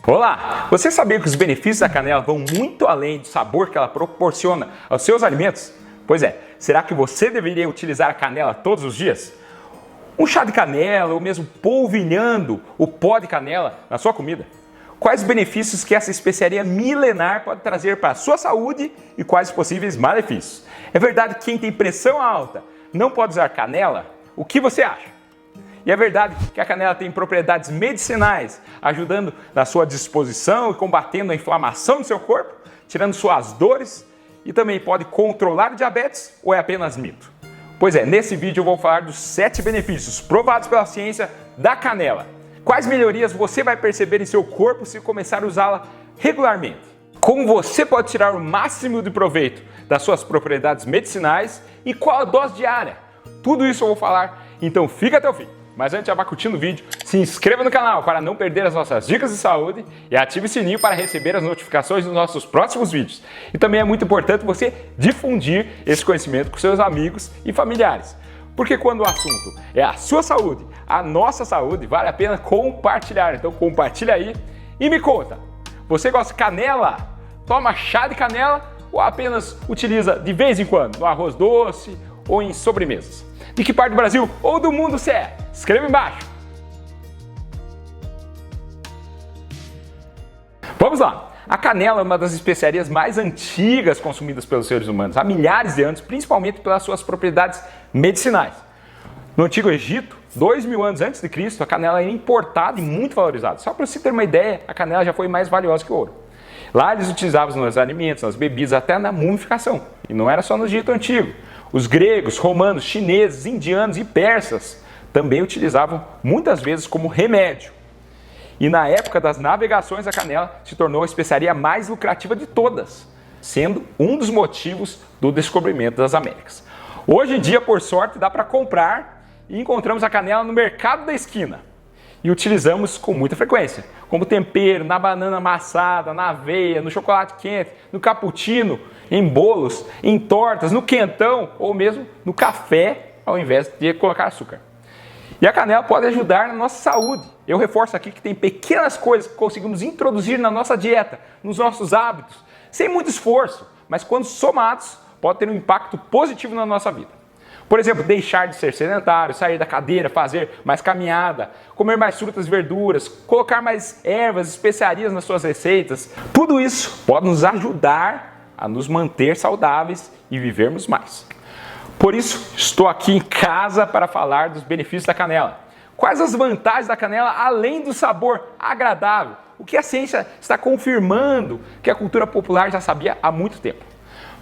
Olá! Você sabia que os benefícios da canela vão muito além do sabor que ela proporciona aos seus alimentos? Pois é, será que você deveria utilizar a canela todos os dias? Um chá de canela ou mesmo polvilhando o pó de canela na sua comida? Quais benefícios que essa especiaria milenar pode trazer para a sua saúde e quais possíveis malefícios? É verdade que quem tem pressão alta não pode usar canela? O que você acha? E é verdade que a canela tem propriedades medicinais, ajudando na sua disposição e combatendo a inflamação do seu corpo, tirando suas dores e também pode controlar o diabetes ou é apenas mito? Pois é, nesse vídeo eu vou falar dos 7 benefícios provados pela ciência da canela. Quais melhorias você vai perceber em seu corpo se começar a usá-la regularmente? Como você pode tirar o máximo de proveito das suas propriedades medicinais e qual a dose diária? Tudo isso eu vou falar, então fica até o fim. Mas antes de abacutir o vídeo, se inscreva no canal para não perder as nossas dicas de saúde e ative o sininho para receber as notificações dos nossos próximos vídeos. E também é muito importante você difundir esse conhecimento com seus amigos e familiares. Porque quando o assunto é a sua saúde, a nossa saúde, vale a pena compartilhar. Então compartilha aí e me conta, você gosta de canela? Toma chá de canela ou apenas utiliza de vez em quando no arroz doce ou em sobremesas? De que parte do Brasil ou do mundo você é? Escreva embaixo! Vamos lá! A canela é uma das especiarias mais antigas consumidas pelos seres humanos, há milhares de anos, principalmente pelas suas propriedades medicinais. No Antigo Egito, 2000 anos antes de Cristo, a canela era importada e muito valorizada. Só para você ter uma ideia, a canela já foi mais valiosa que o ouro. Lá eles utilizavam nos alimentos, nas bebidas, até na mumificação. E não era só no Egito Antigo. Os gregos, romanos, chineses, indianos e persas também utilizavam muitas vezes como remédio. E na época das navegações, a canela se tornou a especiaria mais lucrativa de todas, sendo um dos motivos do descobrimento das Américas. Hoje em dia, por sorte, dá para comprar e encontramos a canela no mercado da esquina. E utilizamos com muita frequência, como tempero, na banana amassada, na aveia, no chocolate quente, no cappuccino, em bolos, em tortas, no quentão ou mesmo no café, ao invés de colocar açúcar. E a canela pode ajudar na nossa saúde. Eu reforço aqui que tem pequenas coisas que conseguimos introduzir na nossa dieta, nos nossos hábitos, sem muito esforço, mas quando somados, pode ter um impacto positivo na nossa vida. Por exemplo, deixar de ser sedentário, sair da cadeira, fazer mais caminhada, comer mais frutas e verduras, colocar mais ervas, especiarias nas suas receitas. Tudo isso pode nos ajudar a nos manter saudáveis e vivermos mais. Por isso, estou aqui em casa para falar dos benefícios da canela. Quais as vantagens da canela além do sabor agradável? O que a ciência está confirmando que a cultura popular já sabia há muito tempo.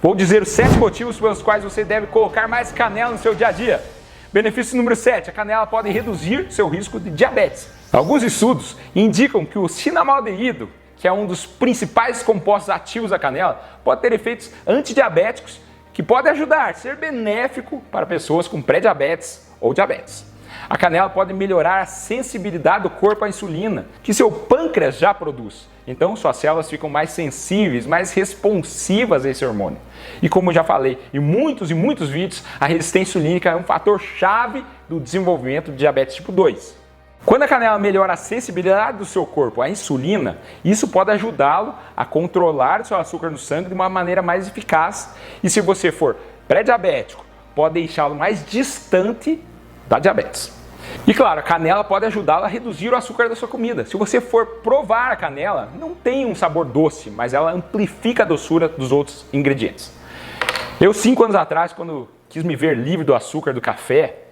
Vou dizer os 7 motivos pelos quais você deve colocar mais canela no seu dia a dia. Benefício número 7. A canela pode reduzir seu risco de diabetes. Alguns estudos indicam que o cinnamaldeído, que é um dos principais compostos ativos da canela, pode ter efeitos antidiabéticos que podem ajudar a ser benéfico para pessoas com pré-diabetes ou diabetes. A canela pode melhorar a sensibilidade do corpo à insulina, que seu pâncreas já produz. Então, suas células ficam mais sensíveis, mais responsivas a esse hormônio. E como eu já falei em muitos vídeos, a resistência insulínica é um fator chave do desenvolvimento de diabetes tipo 2. Quando a canela melhora a sensibilidade do seu corpo à insulina, isso pode ajudá-lo a controlar o seu açúcar no sangue de uma maneira mais eficaz. E se você for pré-diabético, pode deixá-lo mais distante da diabetes. E claro, a canela pode ajudá-lo a reduzir o açúcar da sua comida. Se você for provar a canela, não tem um sabor doce, mas ela amplifica a doçura dos outros ingredientes. Eu, 5 anos atrás, quando quis me ver livre do açúcar do café,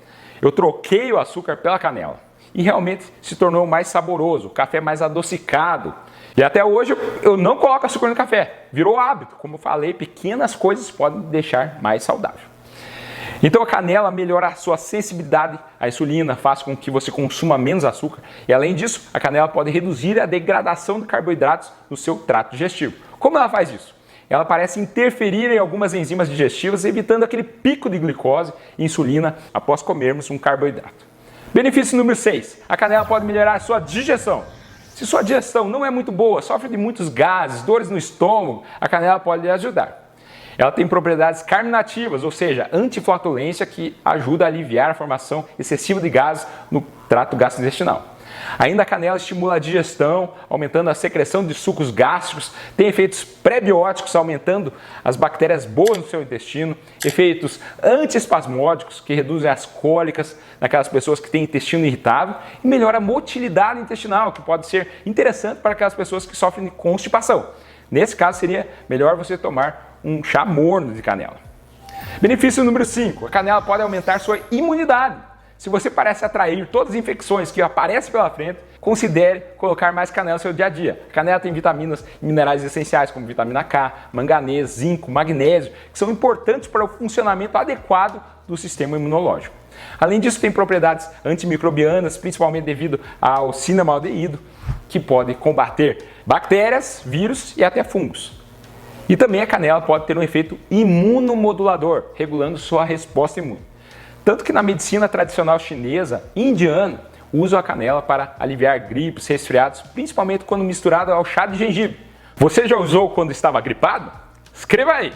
eu troquei o açúcar pela canela. E realmente se tornou mais saboroso, o café mais adocicado. E até hoje eu não coloco açúcar no café, virou hábito. Como eu falei, pequenas coisas podem deixar mais saudável. Então a canela melhora a sua sensibilidade à insulina, faz com que você consuma menos açúcar. E além disso, a canela pode reduzir a degradação de carboidratos no seu trato digestivo. Como ela faz isso? Ela parece interferir em algumas enzimas digestivas, evitando aquele pico de glicose e insulina após comermos um carboidrato. Benefício número 6. A canela pode melhorar a sua digestão. Se sua digestão não é muito boa, sofre de muitos gases, dores no estômago, a canela pode lhe ajudar. Ela tem propriedades carminativas, ou seja, anti-flatulência, que ajuda a aliviar a formação excessiva de gases no trato gastrointestinal. Ainda a canela estimula a digestão, aumentando a secreção de sucos gástricos, tem efeitos prebióticos, aumentando as bactérias boas no seu intestino, efeitos antiespasmódicos, que reduzem as cólicas naquelas pessoas que têm intestino irritável, e melhora a motilidade intestinal, que pode ser interessante para aquelas pessoas que sofrem de constipação. Nesse caso, seria melhor você tomar um chá morno de canela. Benefício número 5. A canela pode aumentar sua imunidade. Se você parece atrair todas as infecções que aparecem pela frente, considere colocar mais canela no seu dia a dia. A canela tem vitaminas e minerais essenciais como vitamina K, manganês, zinco, magnésio, que são importantes para o funcionamento adequado do sistema imunológico. Além disso, tem propriedades antimicrobianas, principalmente devido ao cinnamaldeído, que pode combater bactérias, vírus e até fungos. E também a canela pode ter um efeito imunomodulador, regulando sua resposta imune. Tanto que na medicina tradicional chinesa e indiana, usam a canela para aliviar gripes, resfriados, principalmente quando misturado ao chá de gengibre. Você já usou quando estava gripado? Escreva aí!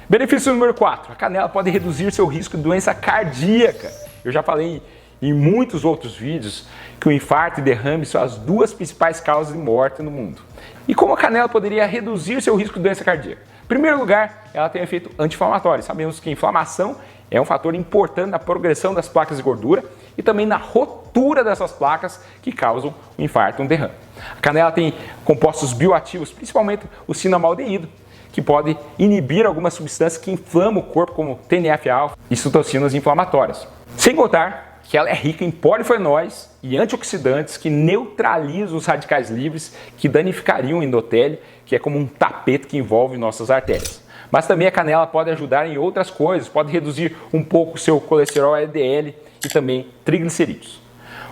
Benefício número 4. A canela pode reduzir seu risco de doença cardíaca. Eu já falei em muitos outros vídeos que o infarto e derrame são as duas principais causas de morte no mundo. E como a canela poderia reduzir seu risco de doença cardíaca? Em primeiro lugar, ela tem um efeito anti-inflamatório. Sabemos que a inflamação é um fator importante na progressão das placas de gordura e também na rotura dessas placas que causam um infarto e um derrame. A canela tem compostos bioativos, principalmente o cinnamaldeído, que pode inibir algumas substâncias que inflamam o corpo, como TNF-alfa e citocinas inflamatórias. Sem contar que ela é rica em polifenóis e antioxidantes que neutralizam os radicais livres que danificariam o endotélio, que é como um tapete que envolve nossas artérias. Mas também a canela pode ajudar em outras coisas, pode reduzir um pouco o seu colesterol LDL e também triglicerídeos.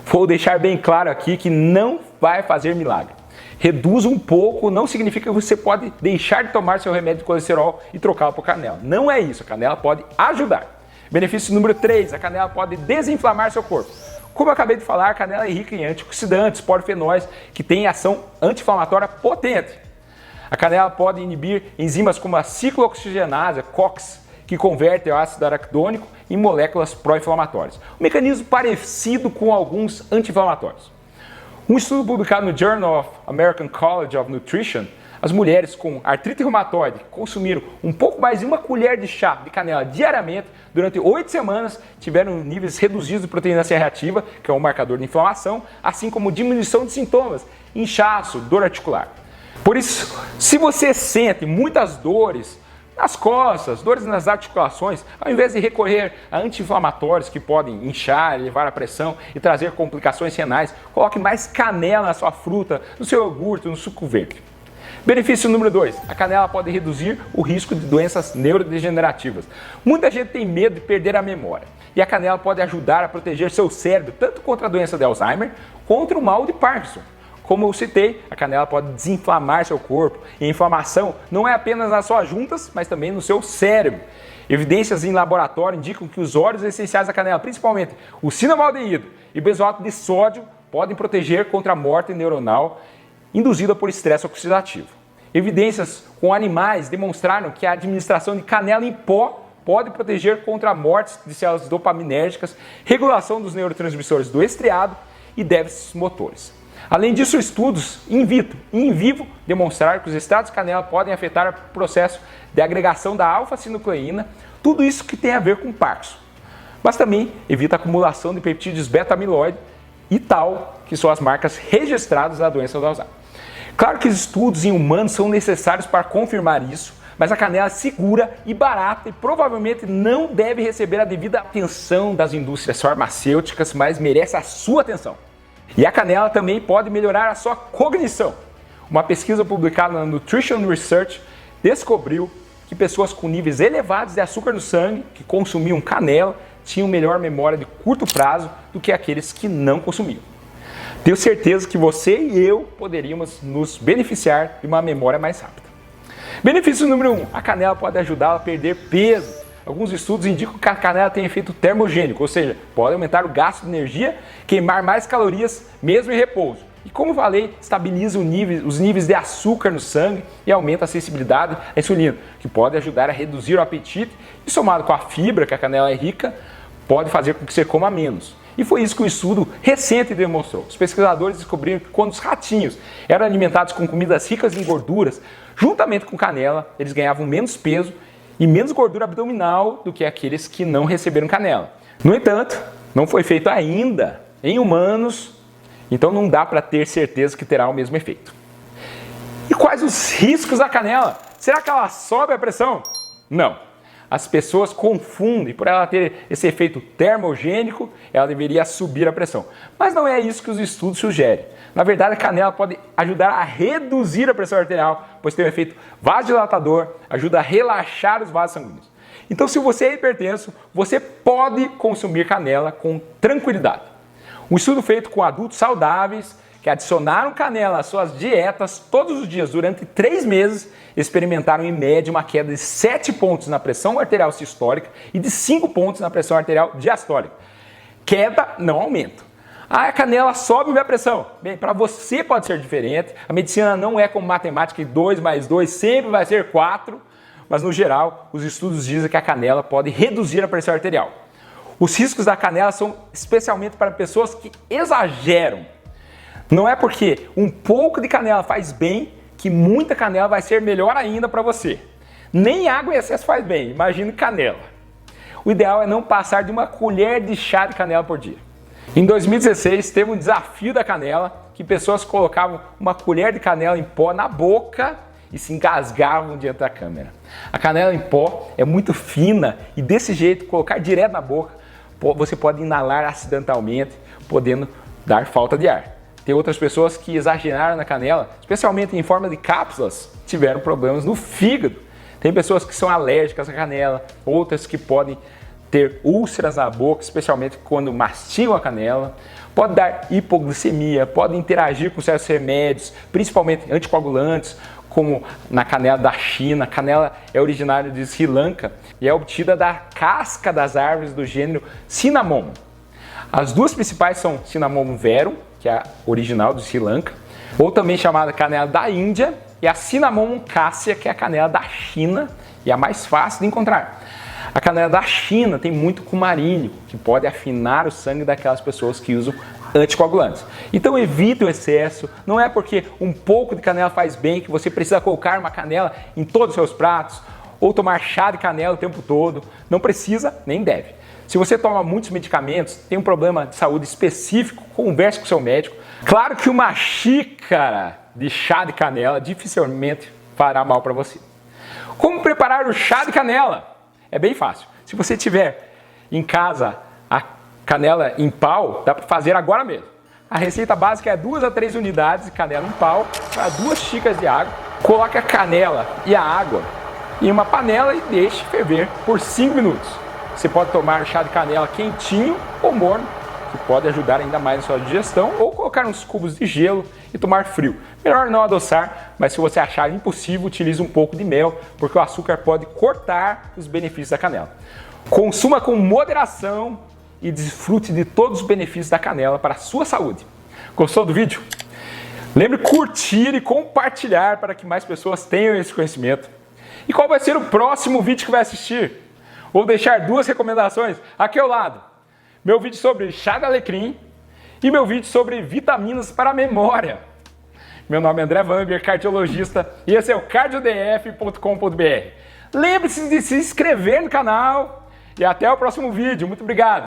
Vou deixar bem claro aqui que não vai fazer milagre. Reduz um pouco não significa que você pode deixar de tomar seu remédio de colesterol e trocá-lo por canela. Não é isso, a canela pode ajudar. Benefício número 3, a canela pode desinflamar seu corpo. Como eu acabei de falar, a canela é rica em antioxidantes, polifenóis, que têm ação anti-inflamatória potente. A canela pode inibir enzimas como a ciclooxigenase, COX, que converte o ácido araquidônico em moléculas pró-inflamatórias. Um mecanismo parecido com alguns anti-inflamatórios. Um estudo publicado no Journal of American College of Nutrition, as mulheres com artrite reumatoide que consumiram um pouco mais de uma colher de chá de canela diariamente durante 8 semanas tiveram níveis reduzidos de proteína C reativa, que é um marcador de inflamação, assim como diminuição de sintomas, inchaço, dor articular. Por isso, se você sente muitas dores nas costas, dores nas articulações, ao invés de recorrer a anti-inflamatórios que podem inchar, elevar a pressão e trazer complicações renais, coloque mais canela na sua fruta, no seu iogurte, no suco verde. Benefício número 2. A canela pode reduzir o risco de doenças neurodegenerativas. Muita gente tem medo de perder a memória. E a canela pode ajudar a proteger seu cérebro tanto contra a doença de Alzheimer, contra o mal de Parkinson. Como eu citei, a canela pode desinflamar seu corpo. E a inflamação não é apenas nas suas juntas, mas também no seu cérebro. Evidências em laboratório indicam que os óleos essenciais da canela, principalmente o cinnamaldeído e o benzoato de sódio, podem proteger contra a morte neuronal induzida por estresse oxidativo. Evidências com animais demonstraram que a administração de canela em pó pode proteger contra a morte de células dopaminérgicas, regulação dos neurotransmissores do estriado e déficits motores. Além disso, estudos in vitro e in vivo demonstraram que os extratos de canela podem afetar o processo de agregação da alfa-sinucleína, tudo isso que tem a ver com Parkinson. Mas também evita a acumulação de peptídeos beta-amiloide e tal, que são as marcas registradas da doença do Alzheimer. Claro que os estudos em humanos são necessários para confirmar isso, mas a canela é segura e barata e provavelmente não deve receber a devida atenção das indústrias farmacêuticas, mas merece a sua atenção. E a canela também pode melhorar a sua cognição. Uma pesquisa publicada na Nutrition Research descobriu que pessoas com níveis elevados de açúcar no sangue, que consumiam canela, tinham melhor memória de curto prazo do que aqueles que não consumiam. Tenho certeza que você e eu poderíamos nos beneficiar de uma memória mais rápida. Benefício número 1. A canela pode ajudar a perder peso. Alguns estudos indicam que a canela tem efeito termogênico, ou seja, pode aumentar o gasto de energia, queimar mais calorias mesmo em repouso. E como falei, estabiliza os níveis de açúcar no sangue e aumenta a sensibilidade à insulina, que pode ajudar a reduzir o apetite e somado com a fibra, que a canela é rica, pode fazer com que você coma menos. E foi isso que um estudo recente demonstrou. Os pesquisadores descobriram que quando os ratinhos eram alimentados com comidas ricas em gorduras, juntamente com canela, eles ganhavam menos peso e menos gordura abdominal do que aqueles que não receberam canela. No entanto, não foi feito ainda em humanos, então não dá para ter certeza que terá o mesmo efeito. E quais os riscos da canela? Será que ela sobe a pressão? Não. As pessoas confundem, por ela ter esse efeito termogênico, ela deveria subir a pressão. Mas não é isso que os estudos sugerem. Na verdade, a canela pode ajudar a reduzir a pressão arterial, pois tem um efeito vasodilatador, ajuda a relaxar os vasos sanguíneos. Então, se você é hipertenso, você pode consumir canela com tranquilidade. Um estudo feito com adultos saudáveis que adicionaram canela às suas dietas todos os dias durante 3 meses, experimentaram em média uma queda de 7 pontos na pressão arterial sistólica e de 5 pontos na pressão arterial diastólica. Queda, não aumento. A canela sobe minha pressão. Bem, para você pode ser diferente. A medicina não é como matemática e 2 mais 2 sempre vai ser 4, mas no geral, os estudos dizem que a canela pode reduzir a pressão arterial. Os riscos da canela são especialmente para pessoas que exageram. Não é porque um pouco de canela faz bem que muita canela vai ser melhor ainda para você. Nem água em excesso faz bem, imagine canela. O ideal é não passar de uma colher de chá de canela por dia. Em 2016 teve um desafio da canela, que pessoas colocavam uma colher de canela em pó na boca e se engasgavam diante da câmera. A canela em pó é muito fina e desse jeito, colocar direto na boca, você pode inalar acidentalmente, podendo dar falta de ar. Tem outras pessoas que exageraram na canela, especialmente em forma de cápsulas, tiveram problemas no fígado. Tem pessoas que são alérgicas à canela, outras que podem ter úlceras na boca, especialmente quando mastigam a canela. Pode dar hipoglicemia, pode interagir com certos remédios, principalmente anticoagulantes, como na canela da China. A canela é originária de Sri Lanka e é obtida da casca das árvores do gênero Cinnamomum. As duas principais são Cinnamomum verum, que é a original do Sri Lanka, ou também chamada canela da Índia, e a Cinnamomum cassia, que é a canela da China e a mais fácil de encontrar. A canela da China tem muito cumarínico, que pode afinar o sangue daquelas pessoas que usam anticoagulantes. Então evite o excesso, não é porque um pouco de canela faz bem que você precisa colocar uma canela em todos os seus pratos, ou tomar chá de canela o tempo todo, não precisa nem deve. Se você toma muitos medicamentos, tem um problema de saúde específico, converse com o seu médico. Claro que uma xícara de chá de canela dificilmente fará mal para você. Como preparar o chá de canela? É bem fácil. Se você tiver em casa a canela em pau, dá para fazer agora mesmo. A receita básica é 2 a 3 unidades de canela em pau para 2 xícaras de água. Coloque a canela e a água em uma panela e deixe ferver por 5 minutos. Você pode tomar chá de canela quentinho ou morno, que pode ajudar ainda mais na sua digestão, ou colocar uns cubos de gelo e tomar frio. Melhor não adoçar, mas se você achar impossível, utilize um pouco de mel, porque o açúcar pode cortar os benefícios da canela. Consuma com moderação e desfrute de todos os benefícios da canela para a sua saúde. Gostou do vídeo? Lembre de curtir e compartilhar para que mais pessoas tenham esse conhecimento. E qual vai ser o próximo vídeo que vai assistir? Vou deixar 2 recomendações aqui ao lado. Meu vídeo sobre chá de alecrim e meu vídeo sobre vitaminas para a memória. Meu nome é André Vamber, cardiologista, e esse é o cardiodf.com.br. Lembre-se de se inscrever no canal e até o próximo vídeo. Muito obrigado!